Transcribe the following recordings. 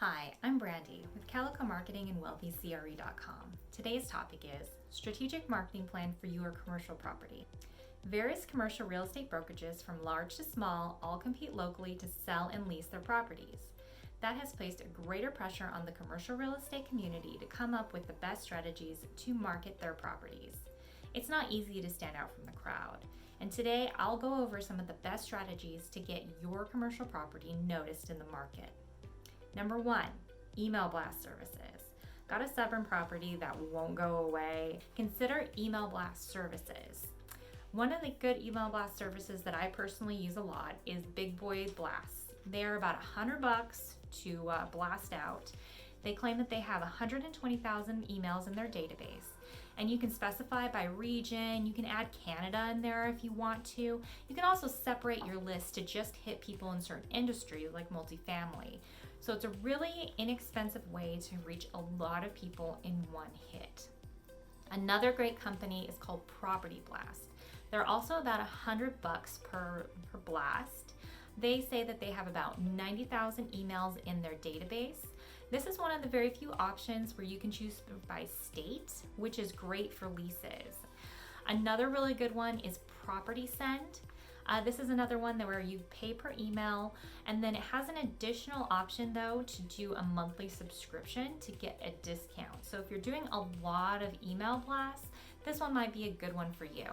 Hi, I'm Brandy with Calico Marketing and WealthyCRE.com. Today's topic is Strategic Marketing Plan for Your Commercial Property. Various commercial real estate brokerages from large to small all compete locally to sell and lease their properties. That has placed a greater pressure on the commercial real estate community to come up with the best strategies to market their properties. It's not easy to stand out from the crowd, and today I'll go over some of the best strategies to get your commercial property noticed in the market. Number 1, email blast services. Got a stubborn property that won't go away? Consider email blast services. One of the good email blast services that I personally use a lot is Big Boy Blasts. They're about $100 to blast out. They claim that they have 120,000 emails in their database, and you can specify by region. You can add Canada in there if you want to. You can also separate your list to just hit people in certain industries like multifamily. So it's a really inexpensive way to reach a lot of people in one hit. Another great company is called Property Blast. They're also about $100 per blast. They say that they have about 90,000 emails in their database. This is one of the very few options where you can choose by state, which is great for leases. Another really good one is Property Send. This is another one where you pay per email, and then it has an additional option though to do a monthly subscription to get a discount. So if you're doing a lot of email blasts, this one might be a good one for you.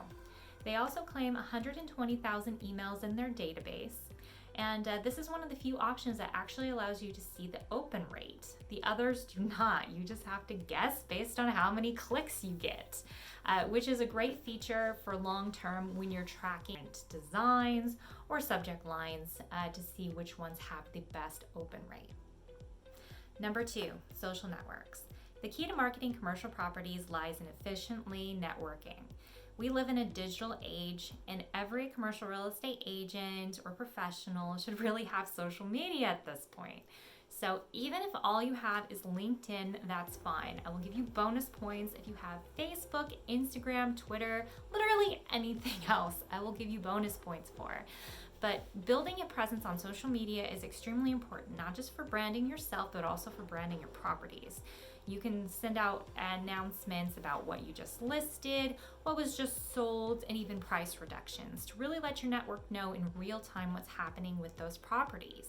They also claim 120,000 emails in their database. And this is one of the few options that actually allows you to see the open rate. The others do not. You just have to guess based on how many clicks you get, which is a great feature for long term when you're tracking designs or subject lines to see which ones have the best open rate. Number 2, social networks. The key to marketing commercial properties lies in efficiently networking. We live in a digital age, and every commercial real estate agent or professional should really have social media at this point. So even if all you have is LinkedIn, that's fine. I will give you bonus points if you have Facebook, Instagram, Twitter, literally anything else. I will give you bonus points for. But building a presence on social media is extremely important, not just for branding yourself, but also for branding your properties. You can send out announcements about what you just listed, what was just sold, and even price reductions to really let your network know in real time what's happening with those properties.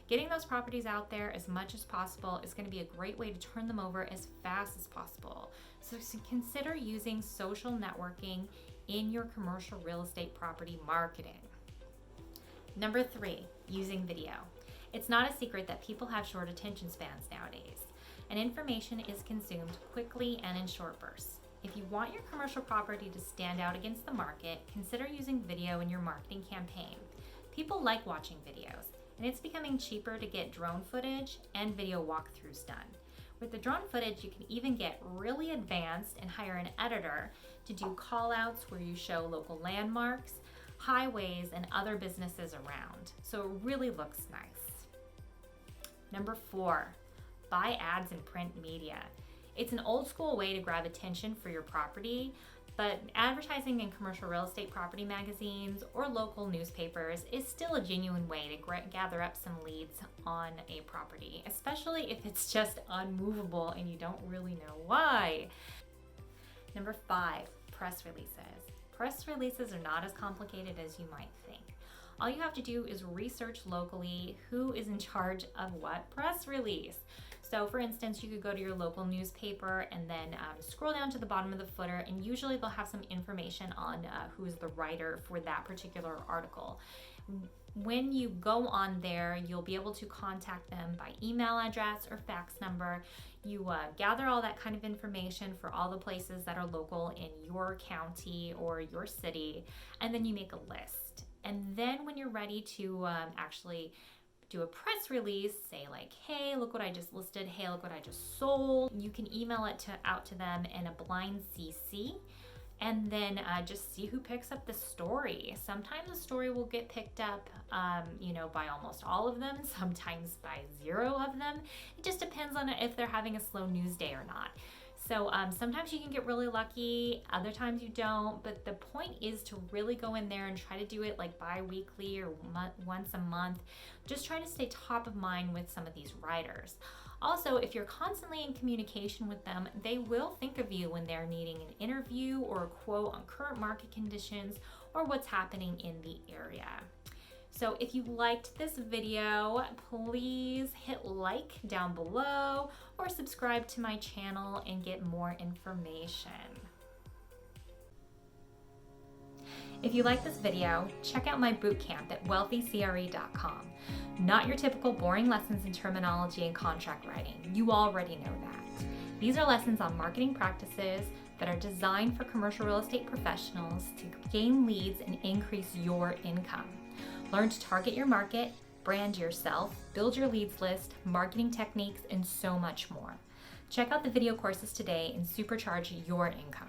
Getting those properties out there as much as possible is going to be a great way to turn them over as fast as possible. So consider using social networking in your commercial real estate property marketing. Number 3, using video. It's not a secret that people have short attention spans nowadays, and information is consumed quickly and in short bursts. If you want your commercial property to stand out against the market, consider using video in your marketing campaign. People like watching videos, and it's becoming cheaper to get drone footage and video walkthroughs done. With the drone footage, you can even get really advanced and hire an editor to do call outs where you show local landmarks, highways, and other businesses around. So it really looks nice. Number 4, buy ads in print media. It's an old school way to grab attention for your property, but advertising in commercial real estate property magazines or local newspapers is still a genuine way to gather up some leads on a property, especially if it's just unmovable and you don't really know why. Number 5, press releases. Press releases are not as complicated as you might think. All you have to do is research locally who is in charge of what press release. So for instance, you could go to your local newspaper and then scroll down to the bottom of the footer, and usually they'll have some information on who is the writer for that particular article. When you go on there, you'll be able to contact them by email address or fax number. You gather all that kind of information for all the places that are local in your county or your city, and then you make a list. And then when you're ready to actually do a press release, say like, hey, look what I just listed, hey, look what I just sold, you can email it out to them in a blind CC, and then just see who picks up the story. Sometimes the story will get picked up by almost all of them, sometimes by 0 of them. It just depends on if they're having a slow news day or not. So sometimes you can get really lucky, other times you don't, but the point is to really go in there and try to do it like bi-weekly or once a month. Just try to stay top of mind with some of these writers. Also, if you're constantly in communication with them, they will think of you when they're needing an interview or a quote on current market conditions or what's happening in the area. So if you liked this video, please hit like down below or subscribe to my channel and get more information. If you like this video, check out my bootcamp at wealthycre.com. Not your typical boring lessons in terminology and contract writing. You already know that. These are lessons on marketing practices that are designed for commercial real estate professionals to gain leads and increase your income. Learn to target your market, brand yourself, build your leads list, marketing techniques, and so much more. Check out the video courses today and supercharge your income.